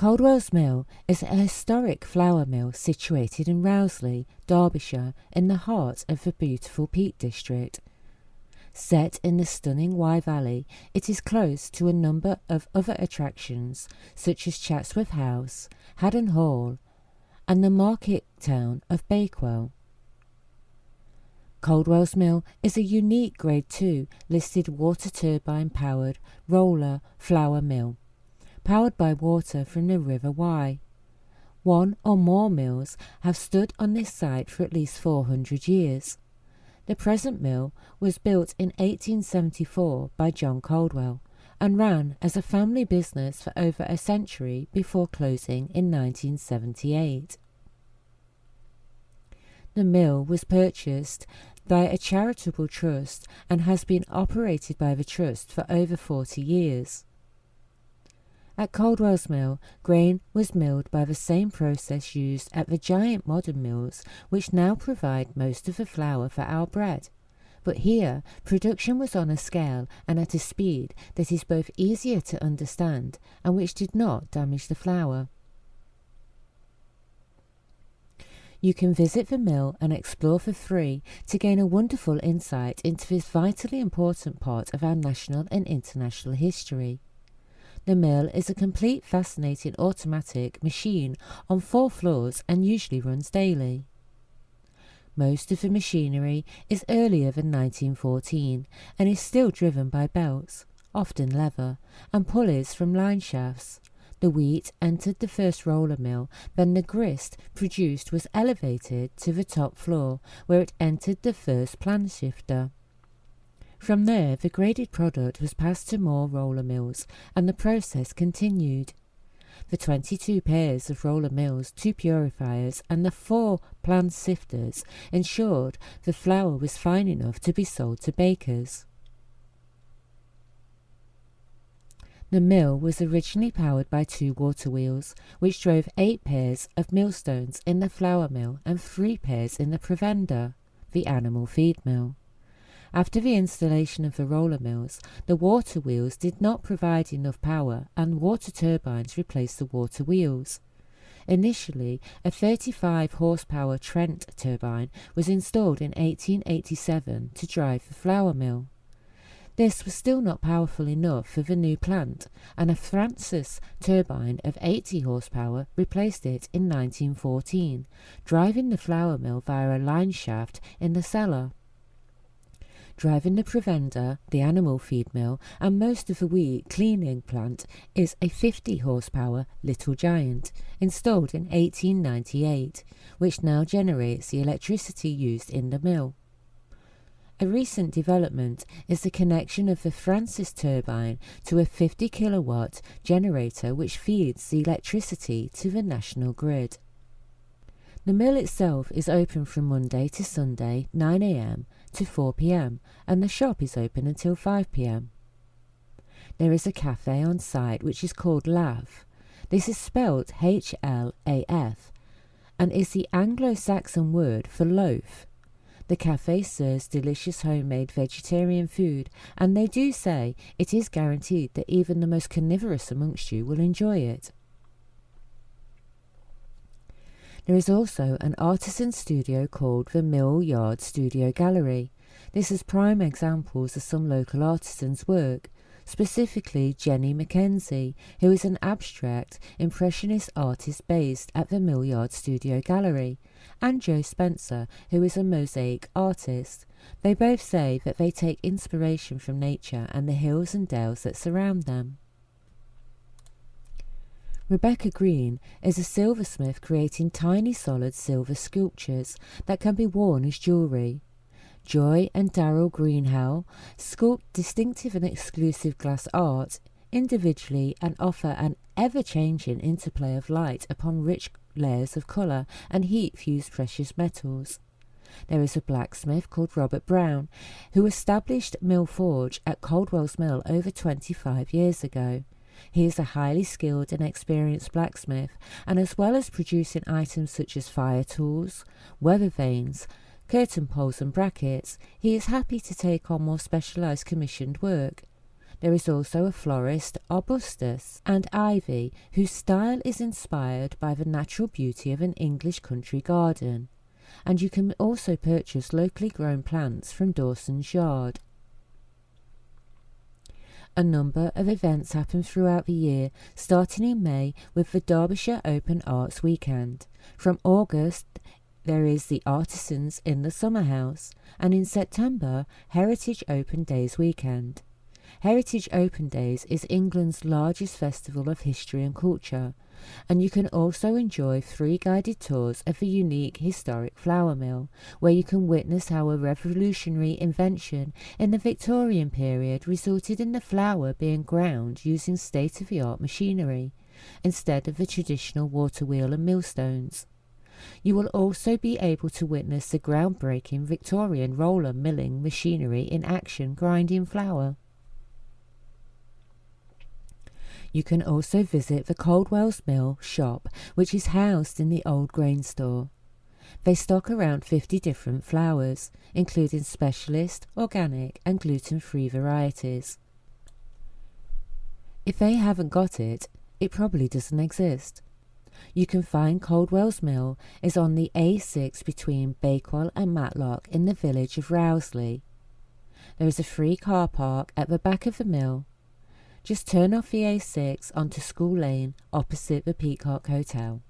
Caudwell's Mill is a historic flour mill situated in Rowsley, Derbyshire, in the heart of the beautiful Peak District. Set in the stunning Wye Valley, it is close to a number of other attractions such as Chatsworth House, Haddon Hall, and the market town of Bakewell. Caudwell's Mill is a unique Grade 2 listed water turbine powered roller flour mill, powered by water from the River Wye. One or more mills have stood on this site for at least 400 years. The present mill was built in 1874 by John Caudwell and ran as a family business for over a century before closing in 1978. The mill was purchased by a charitable trust and has been operated by the trust for over 40 years. At Caudwell's Mill, grain was milled by the same process used at the giant modern mills which now provide most of the flour for our bread. But here, production was on a scale and at a speed that is both easier to understand and which did not damage the flour. You can visit the mill and explore for free to gain a wonderful insight into this vitally important part of our national and international history. The mill is a complete fascinating automatic machine on 4 floors and usually runs daily. Most of the machinery is earlier than 1914 and is still driven by belts, often leather, and pulleys from line shafts. The wheat entered the first roller mill, then the grist produced was elevated to the top floor where it entered the first plan shifter. From there, the graded product was passed to more roller mills, and the process continued. The 22 pairs of roller mills, 2 purifiers, and the 4 plan sifters ensured the flour was fine enough to be sold to bakers. The mill was originally powered by 2 water wheels, which drove 8 pairs of millstones in the flour mill and 3 pairs in the prevender, the animal feed mill. After the installation of the roller mills, the water wheels did not provide enough power and water turbines replaced the water wheels. Initially, a 35 horsepower Trent turbine was installed in 1887 to drive the flour mill. This was still not powerful enough for the new plant, and a Francis turbine of 80 horsepower replaced it in 1914, driving the flour mill via a line shaft in the cellar. Driving the prevender, the animal feed mill, and most of the wheat cleaning plant is a 50 horsepower Little Giant, installed in 1898, which now generates the electricity used in the mill. A recent development is the connection of the Francis turbine to a 50 kilowatt generator which feeds the electricity to the national grid. The mill itself is open from Monday to Sunday 9 a.m. to 4 p.m. and the shop is open until 5 p.m. There is a cafe on site which is called Lav. This is spelled H-L-A-F and is the Anglo-Saxon word for loaf. The cafe serves delicious homemade vegetarian food, and they do say it is guaranteed that even the most carnivorous amongst you will enjoy it. There is also an artisan studio called the Mill Yard Studio Gallery. This is prime examples of some local artisans' work, specifically Jenny Mackenzie, who is an abstract impressionist artist based at the Mill Yard Studio Gallery, and Joe Spencer, who is a mosaic artist. They both say that they take inspiration from nature and the hills and dales that surround them. Rebecca Green is a silversmith creating tiny solid silver sculptures that can be worn as jewellery. Joy and Darryl Greenhow sculpt distinctive and exclusive glass art individually and offer an ever-changing interplay of light upon rich layers of colour and heat-fused precious metals. There is a blacksmith called Robert Brown who established Mill Forge at Caudwell's Mill over 25 years ago. He is a highly skilled and experienced blacksmith, and as well as producing items such as fire tools, weather vanes, curtain poles and brackets, he is happy to take on more specialised commissioned work. There is also a florist, Arbustus, and ivy, whose style is inspired by the natural beauty of an English country garden, and you can also purchase locally grown plants from Dawson's Yard. A number of events happen throughout the year, starting in May with the Derbyshire Open Arts Weekend. From August, there is the Artisans in the Summer House, and in September, Heritage Open Days Weekend. Heritage Open Days is England's largest festival of history and culture, and you can also enjoy 3 guided tours of the unique historic flour mill, where you can witness how a revolutionary invention in the Victorian period resulted in the flour being ground using state-of-the-art machinery, instead of the traditional water wheel and millstones. You will also be able to witness the groundbreaking Victorian roller milling machinery in action grinding flour. You can also visit the Caudwell's mill shop, which is housed in the old grain store. They stock around 50 different flours, including specialist, organic and gluten-free varieties. If they haven't got it, it probably doesn't exist. You can find Caudwell's mill is on the A6 between Bakewell and Matlock in the village of Rowsley. There is a free car park at the back of the mill. Just turn off the A6 onto School Lane opposite the Peacock Hotel.